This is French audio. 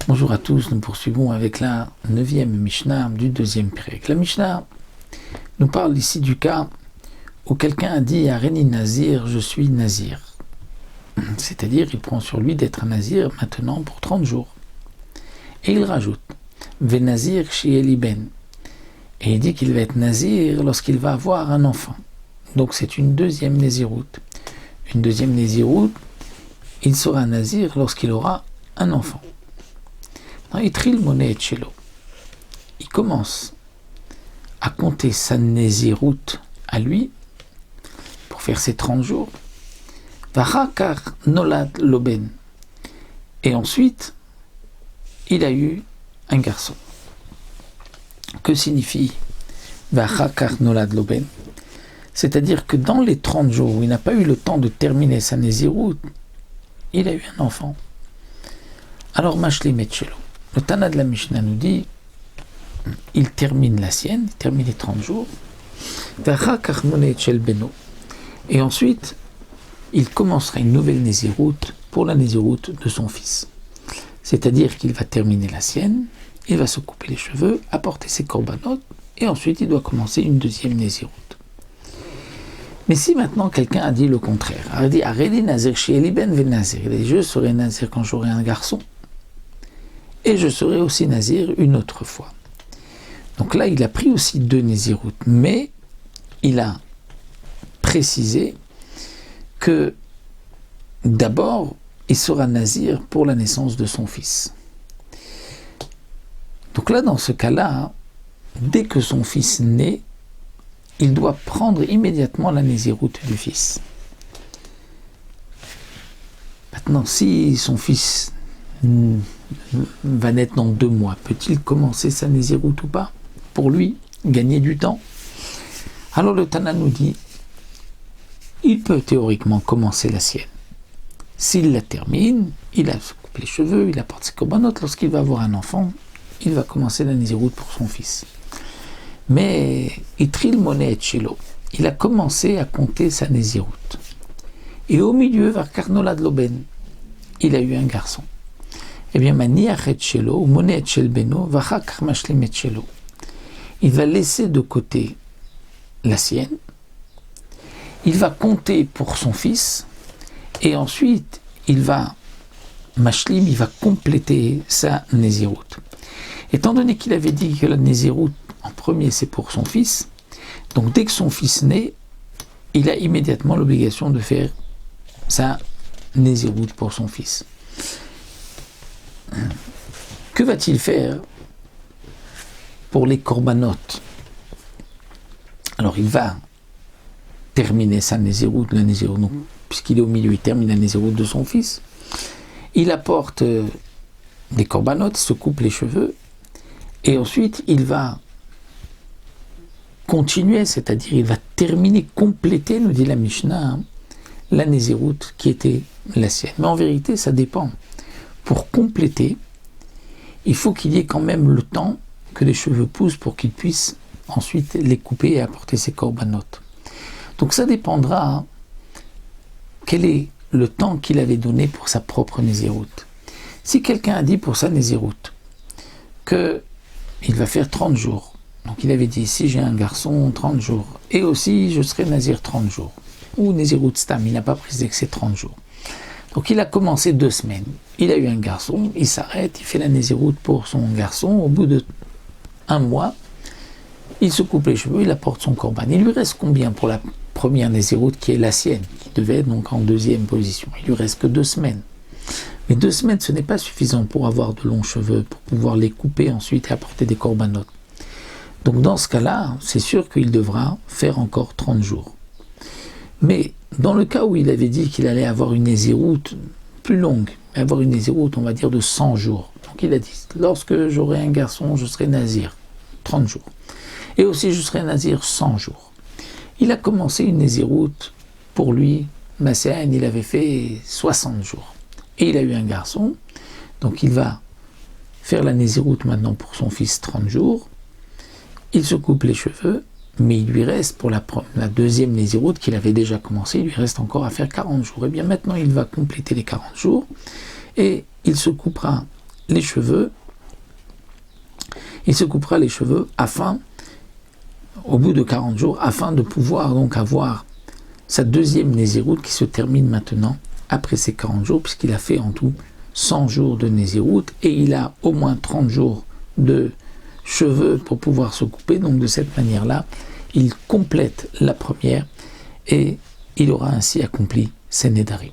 Bonjour à tous, nous poursuivons avec la 9e Mishnah du 2e Pérec. La Mishnah nous parle ici du cas où quelqu'un a dit à Réni Nazir, je suis Nazir. C'est-à-dire, il prend sur lui d'être un Nazir maintenant pour 30 jours. Et il rajoute, Ve Nazir chez Eliben. Et il dit qu'il va être Nazir lorsqu'il va avoir un enfant. Donc c'est une deuxième Naziroute. Une deuxième Naziroute, il sera Nazir lorsqu'il aura un enfant. Il commence à compter sa Naziroute à lui pour faire ses 30 jours. Vachakar nolad loben. Et ensuite, il a eu un garçon. Que signifie Vachakar nolad loben? C'est-à-dire que dans les 30 jours où il n'a pas eu le temps de terminer sa Naziroute, il a eu un enfant. Alors, Mashlim et Chelo. Le Tana de la Mishnah nous dit, il termine la sienne, il termine les 30 jours, et ensuite, il commencera une nouvelle Naziroute pour la Naziroute de son fils. C'est-à-dire qu'il va terminer la sienne, il va se couper les cheveux, apporter ses corbanotes, et ensuite il doit commencer une deuxième Naziroute. Mais si maintenant quelqu'un a dit le contraire, a dit, Arrêtez Nazir chez Eliben ve Nazir, je serai Nazir quand j'aurai un garçon, et je serai aussi Nazir une autre fois. Donc là, il a pris aussi 2 Naziroutes, mais il a précisé que d'abord, il sera Nazir pour la naissance de son fils. Donc là, dans ce cas-là, dès que son fils naît, il doit prendre immédiatement la Naziroute du fils. Maintenant, si son fils va naître dans 2 mois, peut-il commencer sa Naziroute ou pas? Pour lui, gagner du temps. Alors le Tana nous dit, il peut théoriquement commencer la sienne. S'il la termine, il a se coupe les cheveux, il apporte ses corbanotes, lorsqu'il va avoir un enfant, il va commencer la Naziroute pour son fils. Mais Itril Monet et Chelo, il a commencé à compter sa Naziroute. Et au milieu, vers Karnolad Loben, il a eu un garçon. Eh bien, Maniachet Chelo, Monet Chel Beno, Vachak Mashlim et Chelo. Il va laisser de côté la sienne, il va compter pour son fils, et ensuite, il va Mashlim, il va compléter sa Naziroute. Étant donné qu'il avait dit que la Naziroute, en premier, c'est pour son fils, donc dès que son fils naît, il a immédiatement l'obligation de faire sa Naziroute pour son fils. Que va-t-il faire pour les corbanotes? Alors il va terminer sa Naziroute, la Naziroute, donc, puisqu'il est au milieu, il termine la Naziroute de son fils. Il apporte des corbanotes, se coupe les cheveux, et ensuite il va continuer, c'est-à-dire il va terminer, compléter, nous dit la Mishnah, la Naziroute qui était la sienne. Mais en vérité, ça dépend. Pour compléter, il faut qu'il y ait quand même le temps que les cheveux poussent pour qu'il puisse ensuite les couper et apporter ses corbanotes. Donc ça dépendra quel est le temps qu'il avait donné pour sa propre Naziroute. Si quelqu'un a dit pour sa Naziroute qu'il va faire 30 jours, donc il avait dit si j'ai un garçon 30 jours, et aussi je serai Nazir 30 jours, ou Naziroute Stam, il n'a pas précisé que c'est 30 jours. Donc il a commencé 2 semaines, il a eu un garçon, il s'arrête, il fait la Naziroute pour son garçon, au bout de 1 mois, il se coupe les cheveux, il apporte son corban. Il lui reste combien pour la première Naziroute qui est la sienne, qui devait être donc en 2e position? Il lui reste que 2 semaines. Mais 2 semaines, ce n'est pas suffisant pour avoir de longs cheveux, pour pouvoir les couper ensuite et apporter des corbanotes. Donc dans ce cas-là, c'est sûr qu'il devra faire encore 30 jours. Mais dans le cas où il avait dit qu'il allait avoir une Naziroute plus longue, avoir une Naziroute, on va dire, de 100 jours. Donc il a dit, lorsque j'aurai un garçon, je serai Nazir, 30 jours. Et aussi, je serai Nazir 100 jours. Il a commencé une Naziroute, pour lui, Masséane, il avait fait 60 jours. Et il a eu un garçon, donc il va faire la Naziroute maintenant pour son fils 30 jours. Il se coupe les cheveux, mais il lui reste, pour la deuxième Naziroute qu'il avait déjà commencé, il lui reste encore à faire 40 jours. Et bien maintenant, il va compléter les 40 jours, et il se coupera les cheveux, il se coupera les cheveux au bout de 40 jours, afin de pouvoir donc avoir sa deuxième Nézirout qui se termine maintenant après ces 40 jours, puisqu'il a fait en tout 100 jours de Nézirout, et il a au moins 30 jours de cheveux pour pouvoir se couper. Donc de cette manière-là, il complète la première, et il aura ainsi accompli ses Nédarim.